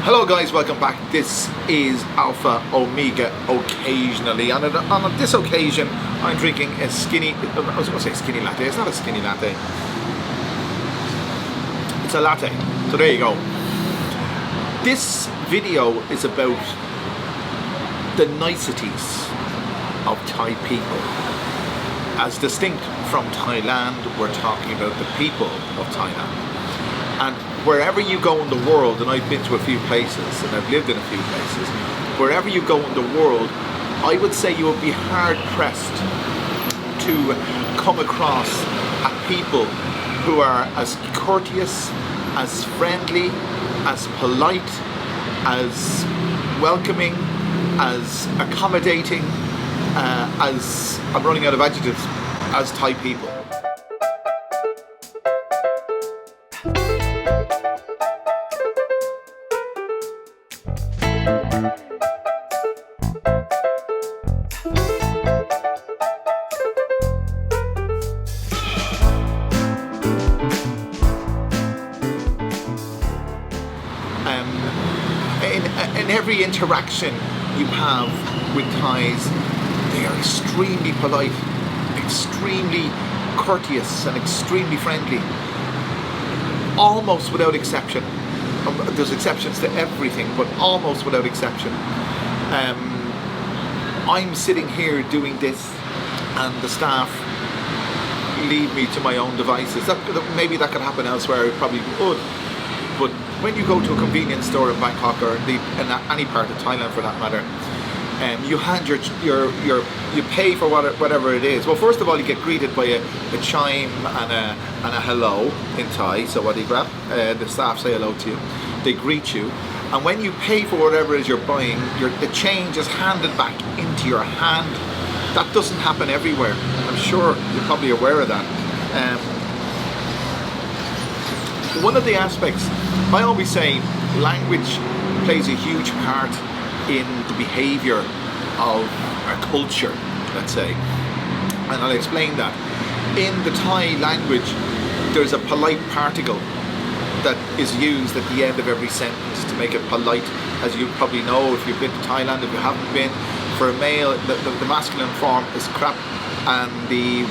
Hello guys, welcome back. This is Alpha Omega occasionally. On this occasion, I'm drinking a skinny, I was going to say skinny latte. It's not a skinny latte. It's a latte. So there you go. This video is about the niceties of Thai people. As distinct from Thailand, we're talking about the people of Thailand. And wherever you go in the world, and I've been to a few places, and I've lived in a few places, wherever you go in the world, I would say you would be hard pressed to come across a people who are as courteous, as friendly, as polite, as welcoming, as accommodating, as, I'm running out of adjectives, as Thai people. In every interaction you have with Thais, they are extremely polite, extremely courteous and extremely friendly, almost without exception. There's exceptions to everything, but almost without exception. I'm sitting here doing this and the staff leave me to my own devices. Maybe that could happen elsewhere, it probably would. But when you go to a convenience store in Bangkok or in any part of Thailand for that matter, you hand you pay for whatever it is. Well, first of all, you get greeted by a chime and a hello in Thai. So what do you grab? The staff say hello to you. They greet you, and when you pay for whatever it is you're buying, the change is handed back into your hand. That doesn't happen everywhere. I'm sure you're probably aware of that. One of the aspects, I always say, language plays a huge part in the behaviour of our culture, let's say, and I'll explain that. In the Thai language, there's a polite particle that is used at the end of every sentence to make it polite. As you probably know, if you've been to Thailand, if you haven't been, for a male, the masculine form is krap and the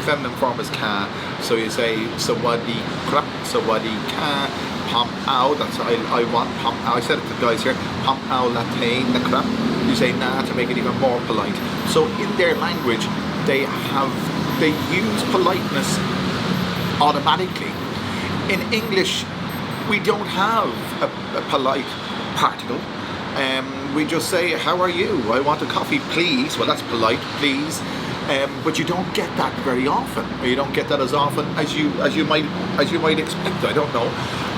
feminine form is ka. So you say sawadi krap, sawadi ka, pam ao. That's I want pam ao. I said it to the guys here. Pam ao latte na krap. You say na to make it even more polite. So in their language, they use politeness automatically. In English, we don't have a polite particle. We just say, how are you? I want a coffee, please. Well, that's polite, please. But you don't get that very often, or you don't get that as often as you might expect. I don't know,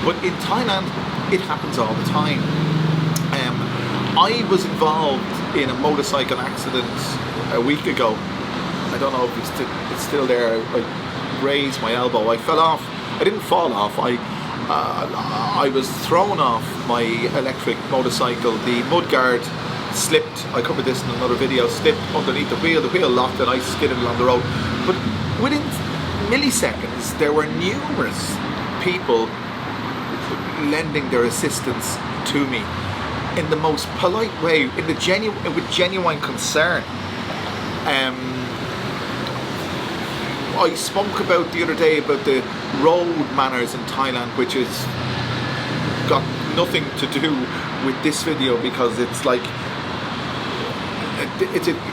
but in Thailand, it happens all the time. I was involved in a motorcycle accident a week ago. I don't know if it's still there. I raised my elbow. I fell off. I didn't fall off. I was thrown off my electric motorcycle. The mudguard slipped. I covered this in another video. Slipped underneath the wheel locked, and I skidded along the road. But within milliseconds, there were numerous people lending their assistance to me in the most polite way, with genuine concern. I spoke about the other day about the road manners in Thailand, which has got nothing to do with this video, because it's like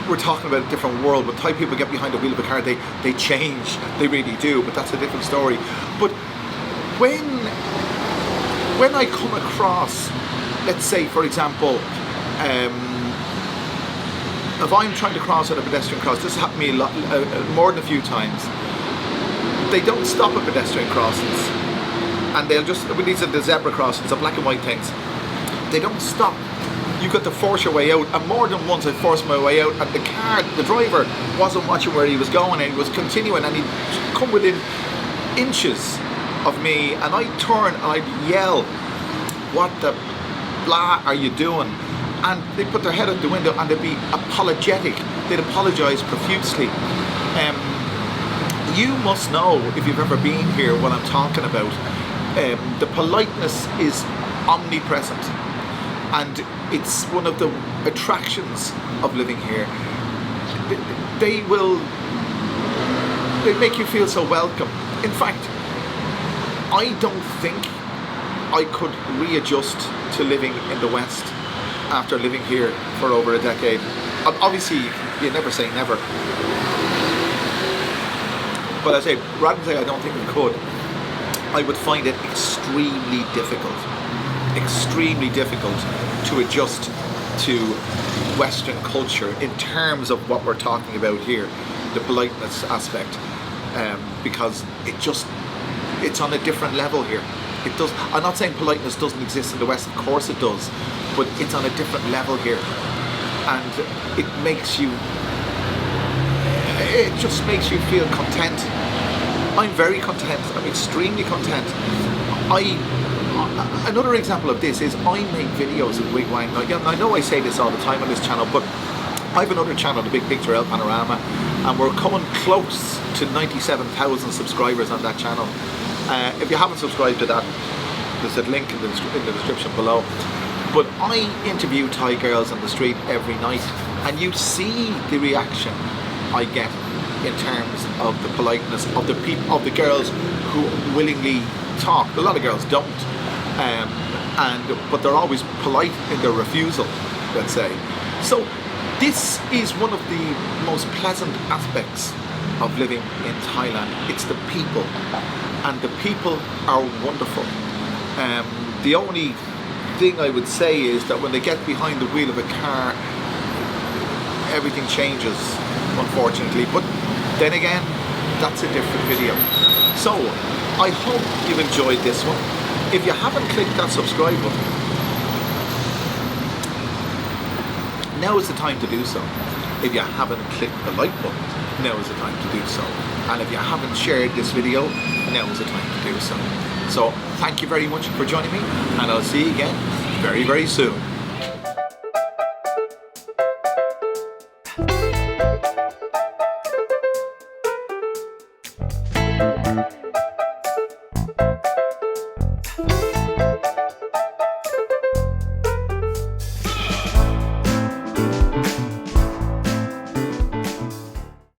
we're talking about a different world. But Thai people get behind the wheel of a car, they change, they really do, but that's a different story. But when I come across, let's say for example, if I'm trying to cross at a pedestrian cross, this happened to me more than a few times, they don't stop at pedestrian crossings, and they'll just, these are the zebra crossings, the black and white things, they don't stop. You've got to force your way out, and more than once I forced my way out, and the driver wasn't watching where he was going, and he was continuing, and he'd come within inches of me, and I'd turn and I'd yell, what the blah are you doing? And they put their head out the window and they'd be apologetic. They'd apologise profusely. You must know, if you've ever been here, what I'm talking about. The politeness is omnipresent, and it's one of the attractions of living here. They make you feel so welcome. In fact, I don't think I could readjust to living in the West after living here for over a decade. Obviously, you never say never. But I say, rather than say I don't think I could, I would find it extremely difficult to adjust to Western culture in terms of what we're talking about here, the politeness aspect, because it's on a different level here. It does. I'm not saying politeness doesn't exist in the West, of course it does, but it's on a different level here, and it just makes you feel content. I'm very content. I'm extremely content. Another example of this is I make videos of Wigwam. I know I say this all the time on this channel, but I have another channel, The Big Picture El Panorama, and we're coming close to 97,000 subscribers on that channel. If you haven't subscribed to that, there's a link in the description below. But I interview Thai girls on the street every night, and you see the reaction I get in terms of the politeness of the girls who willingly talk. A lot of girls don't, but they're always polite in their refusal, let's say. So this is one of the most pleasant aspects of living in Thailand. It's the people, and the people are wonderful. The only thing I would say is that when they get behind the wheel of a car, everything changes, unfortunately. But then again, that's a different video. So I hope you've enjoyed this one. If you haven't clicked that subscribe button, now is the time to do so. If you haven't clicked the like button, now is the time to do so. And if you haven't shared this video, now is the time to do so. So thank you very much for joining me, and I'll see you again very, very soon.